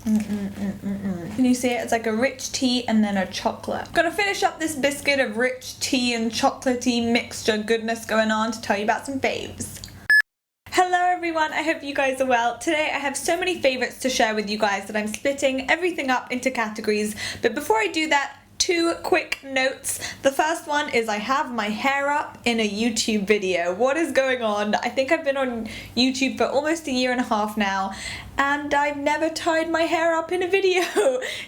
Can you see it? It's like a rich tea and then a chocolate. I'm gonna finish up this biscuit of rich tea and chocolatey mixture goodness going on to tell you about some faves. Hello everyone, I hope you guys are well. Today I have so many favorites to share with you guys that I'm splitting everything up into categories. But before I do that, two quick notes. The first one is I have my hair up in a YouTube video. What is going on? I think I've been on YouTube for almost a year and a half now, and I've never tied my hair up in a video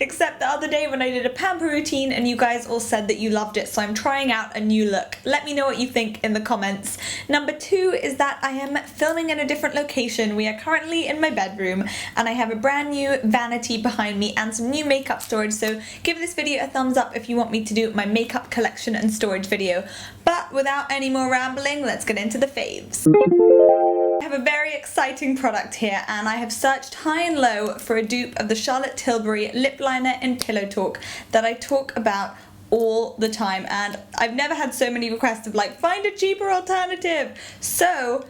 except the other day when I did a pamper routine and you guys all said that you loved it, so I'm trying out a new look. Let me know what you think in the comments. Number two is that I am filming in a different location. We are currently in my bedroom and I have a brand new vanity behind me and some new makeup storage, so give this video a thumbs up if you want me to do my makeup collection and storage video. But without any more rambling, let's get into the faves. I have a very exciting product here, and I have searched high and low for a dupe of the Charlotte Tilbury lip liner in Pillow Talk that I talk about all the time, and I've never had so many requests of like, find a cheaper alternative. So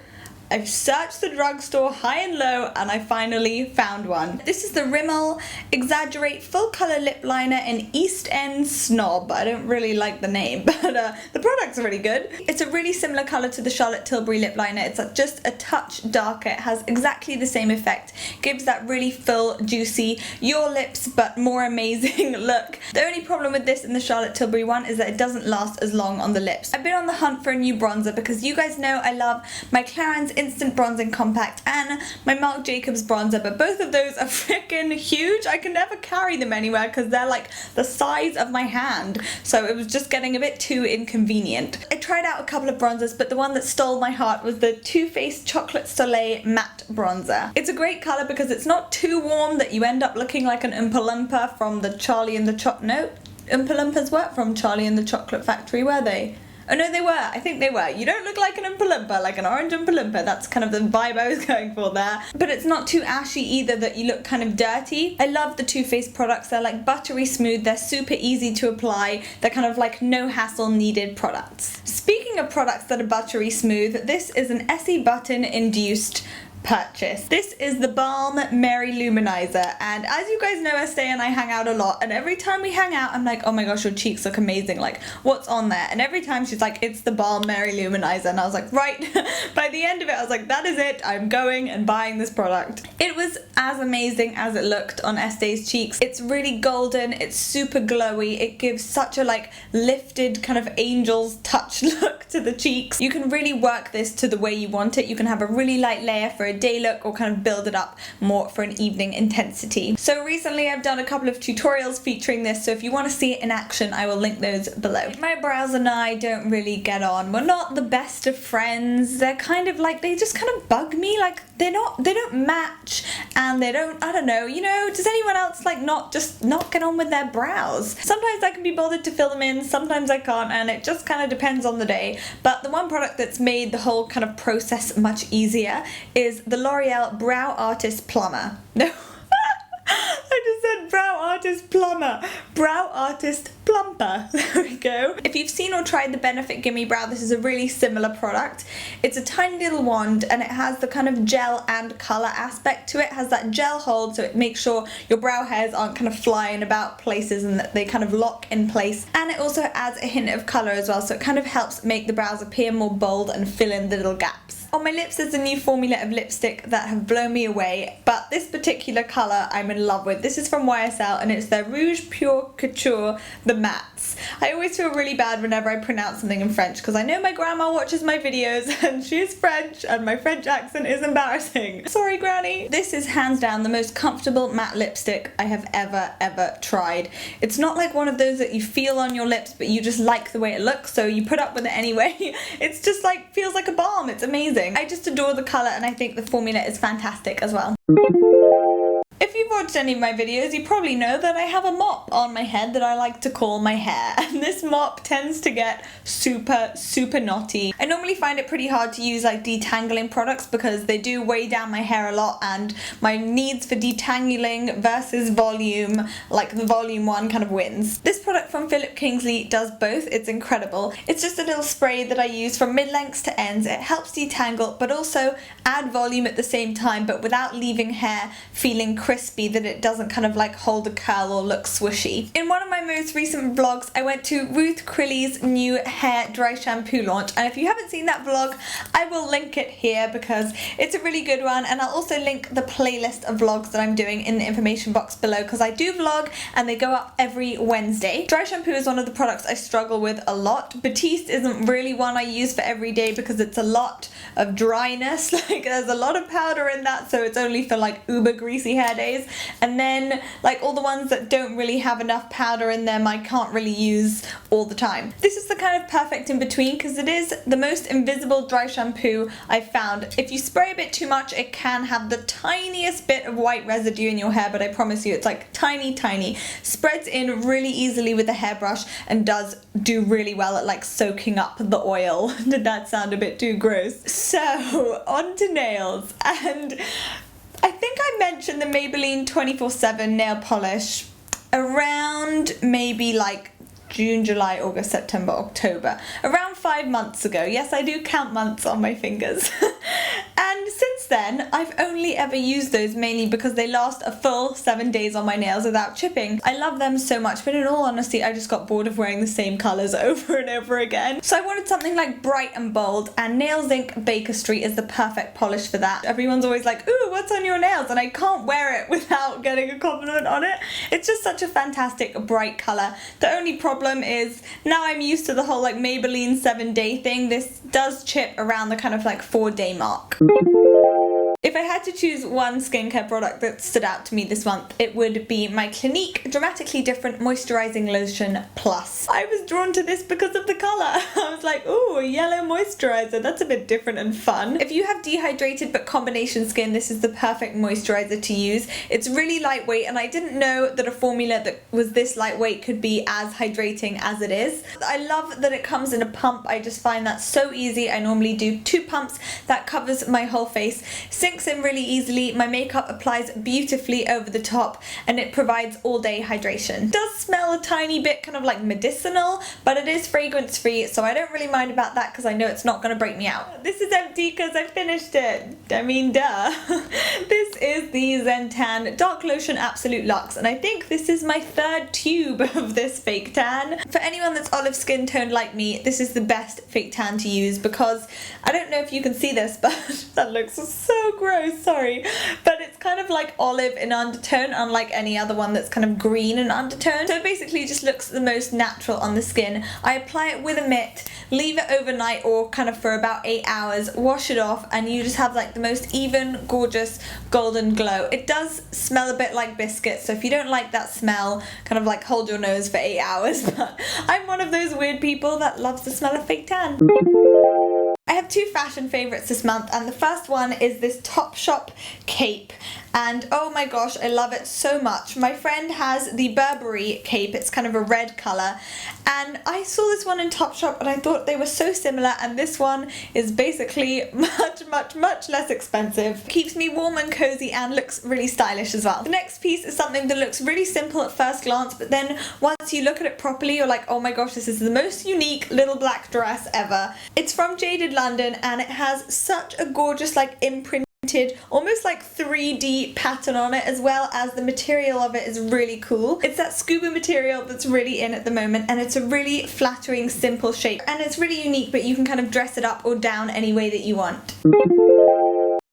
I've searched the drugstore high and low and I finally found one. This is the Rimmel Exaggerate Full Color Lip Liner in East End Snob. I don't really like the name, but the product's really good. It's a really similar color to the Charlotte Tilbury lip liner. It's just a touch darker. It has exactly the same effect. Gives that really full, juicy, your lips but more amazing look. The only problem with this in the Charlotte Tilbury one is that it doesn't last as long on the lips. I've been on the hunt for a new bronzer because you guys know I love my Clarins Instant Bronzing Compact and my Marc Jacobs bronzer, but both of those are freaking huge. I can never carry them anywhere because they're like the size of my hand, so it was just getting a bit too inconvenient. I tried out a couple of bronzers, but the one that stole my heart was the Too Faced Chocolate Soleil Matte Bronzer. It's a great colour because it's not too warm that you end up looking like an Oompa Loompa from the Charlie and the Oompa Loompas weren't from Charlie and the Chocolate Factory, were they? Oh no, they were. I think they were. You don't look like an Oompa Loompa, like an orange Oompa Loompa. That's kind of the vibe I was going for there. But it's not too ashy either that you look kind of dirty. I love the Too Faced products. They're like buttery smooth. They're super easy to apply. They're kind of like no hassle needed products. Speaking of products that are buttery smooth, this is an Essie Button induced purchase. This is the Balm Mary Luminizer, and as you guys know, Estee and I hang out a lot, and every time we hang out I'm like, oh my gosh, your cheeks look amazing, like what's on there? And every time she's like, it's the Balm Mary Luminizer, and I was like, right. By the end of it I was like, that is it, I'm going and buying this product. It was as amazing as it looked on Estee's cheeks. It's really golden, it's super glowy, it gives such a like lifted kind of angel's touch look to the cheeks. You can really work this to the way you want it. You can have a really light layer for a day look or kind of build it up more for an evening intensity. So recently I've done a couple of tutorials featuring this, so if you want to see it in action I will link those below. My brows and I don't really get on. We're not the best of friends. They're kind of like, they just kind of bug me, like they don't match, and they don't, I don't know, you know, does anyone else like not get on with their brows? Sometimes I can be bothered to fill them in, sometimes I can't, and it just kind of depends on the day. But the one product that's made the whole kind of process much easier is the L'Oreal Brow Artist Plumber. No, I just said Brow Artist Plumber. Brow Artist Plumper. There we go. If you've seen or tried the Benefit Gimme Brow, this is a really similar product. It's a tiny little wand and it has the kind of gel and colour aspect to it. It has that gel hold, so it makes sure your brow hairs aren't kind of flying about places and that they kind of lock in place. And it also adds a hint of colour as well, so it kind of helps make the brows appear more bold and fill in the little gaps. On my lips there's a new formula of lipstick that have blown me away, but this particular colour I'm in love with. This is from YSL and it's their Rouge Pure Couture The Mattes. I always feel really bad whenever I pronounce something in French because I know my grandma watches my videos and she is French and my French accent is embarrassing. Sorry, Granny. This is hands down the most comfortable matte lipstick I have ever tried. It's not like one of those that you feel on your lips but you just like the way it looks, so you put up with it anyway. It's just like, feels like a balm. It's amazing. I just adore the colour and I think the formula is fantastic as well. If you've watched any of my videos, you probably know that I have a mop on my head that I like to call my hair, and this mop tends to get super knotty. I normally find it pretty hard to use like detangling products because they do weigh down my hair a lot, and my needs for detangling versus volume, like the volume one kind of wins. This product from Philip Kingsley does both. It's incredible. It's just a little spray that I use from mid-lengths to ends. It helps detangle but also add volume at the same time, but without leaving hair feeling crispy crispy that it doesn't kind of like hold a curl or look swooshy. In one of my most recent vlogs, I went to Ruth Crilly's new hair dry shampoo launch, and if you haven't seen that vlog, I will link it here because it's a really good one, and I'll also link the playlist of vlogs that I'm doing in the information box below because I do vlog and they go up every Wednesday. Dry shampoo is one of the products I struggle with a lot. Batiste isn't really one I use for every day because it's a lot of dryness, like there's a lot of powder in that, so it's only for like uber greasy hair days. And then like all the ones that don't really have enough powder in them I can't really use all the time. This is the kind of perfect in between because it is the most invisible dry shampoo I've found. If you spray a bit too much, it can have the tiniest bit of white residue in your hair, but I promise you it's like tiny. Spreads in really easily with a hairbrush and does do really well at like soaking up the oil. Did that sound a bit too gross? So on to nails, and I think I mentioned the Maybelline 24/7 nail polish around maybe like June, July, August, September, October, around 5 months ago. Yes, I do count months on my fingers. And since then, I've only ever used those mainly because they last a full 7 days on my nails without chipping. I love them so much, but in all honesty, I just got bored of wearing the same colours over and over again. So I wanted something like bright and bold, and Nails Inc Baker Street is the perfect polish for that. Everyone's always like, ooh, what's on your nails? And I can't wear it without getting a compliment on it. It's just such a fantastic bright colour. The only problem is now I'm used to the whole like Maybelline 7-day thing. This does chip around the kind of like 4-day mark. If I had to choose one skincare product that stood out to me this month, it would be my Clinique Dramatically Different Moisturizing Lotion Plus. I was drawn to this because of the colour. I was like, ooh, a yellow moisturizer, that's a bit different and fun. If you have dehydrated but combination skin, this is the perfect moisturizer to use. It's really lightweight, and I didn't know that a formula that was this lightweight could be as hydrating as it is. I love that it comes in a pump. I just find that so easy. I normally do 2 pumps. That covers my whole face. Sinks in really easily, my makeup applies beautifully over the top, and it provides all-day hydration. It does smell a tiny bit kind of like medicinal, but it is fragrance free, so I don't really mind about that because I know it's not going to break me out. This is empty because I finished it. I mean, duh. This is the Zentan Dark Lotion Absolute Luxe, and I think this is my 3rd tube of this fake tan. For anyone that's olive skin toned like me, this is the best fake tan to use because I don't know if you can see this, but that looks so gross, sorry, but it's kind of like olive in undertone, unlike any other one that's kind of green in undertone. So it basically just looks the most natural on the skin. I apply it with a mitt, leave it overnight or kind of for about 8 hours, wash it off, and you just have like the most even, gorgeous, golden glow. It does smell a bit like biscuits, so if you don't like that smell, kind of like hold your nose for 8 hours, but I'm one of those weird people that loves the smell of fake tan. I have 2 fashion favourites this month, and the first one is this Topshop cape, and oh my gosh, I love it so much. My friend has the Burberry cape, it's kind of a red colour, and I saw this one in Topshop and I thought they were so similar, and this one is basically much less expensive. Keeps me warm and cozy and looks really stylish as well. The next piece is something that looks really simple at first glance, but then once you look at it properly, you're like, oh my gosh, this is the most unique little black dress ever. It's from Jaded London, and it has such a gorgeous like imprinted, almost like 3D pattern on it, as well as the material of it is really cool. It's that scuba material that's really in at the moment, and it's a really flattering, simple shape, and it's really unique, but you can kind of dress it up or down any way that you want.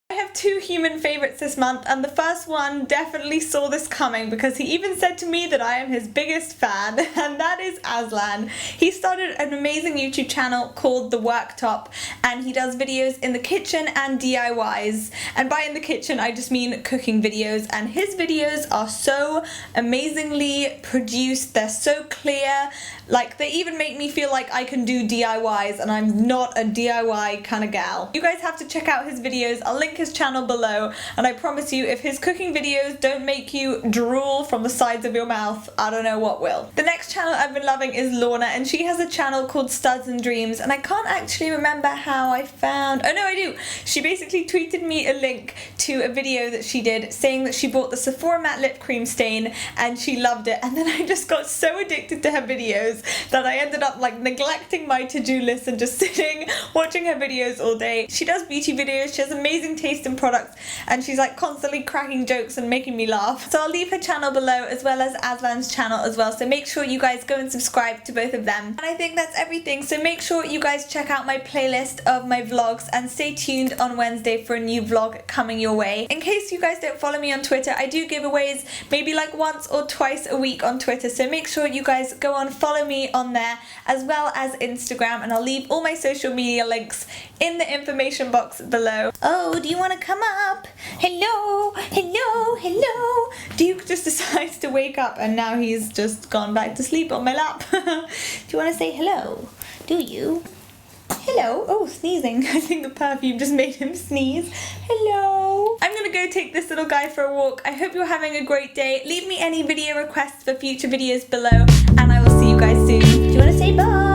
I have 2 human favourites this month, and the first one definitely saw this coming because he even said to me that I am his biggest fan, and that is Aslan. He started an amazing YouTube channel called The Worktop, and he does videos in the kitchen and DIYs, and by in the kitchen I just mean cooking videos, and his videos are so amazingly produced, they're so clear, like they even make me feel like I can do DIYs, and I'm not a DIY kind of gal. You guys have to check out his videos. I'll link his channel below, and I promise you, if his cooking videos don't make you drool from the sides of your mouth, I don't know what will. The next channel I've been loving is Lorna, and she has a channel called Studs and Dreams, and I can't actually remember how I found, oh no I do, she basically tweeted me a link to a video that she did saying that she bought the Sephora matte lip cream stain and she loved it, and then I just got so addicted to her videos that I ended up like neglecting my to-do list and just sitting watching her videos all day. She does beauty videos, she has amazing taste in products, and she's like constantly cracking jokes and making me laugh. So I'll leave her channel below as well as Aslan's channel as well, so make sure you guys go and subscribe to both of them. And I think that's everything, so make sure you guys check out my playlist of my vlogs and stay tuned on Wednesday for a new vlog coming your way. In case you guys don't follow me on Twitter, I do giveaways maybe like once or twice a week on Twitter, so make sure you guys go on, follow me on there as well as Instagram, and I'll leave all my social media links in the information box below. Oh, do you want to come up? Hello, hello, hello. Duke just decides to wake up and now he's just gone back to sleep on my lap. Do you want to say hello? Do you? Hello. Oh, sneezing. I think the perfume just made him sneeze. Hello. I'm gonna go take this little guy for a walk. I hope you're having a great day. Leave me any video requests for future videos below, and I will see you guys soon. Do you want to say bye?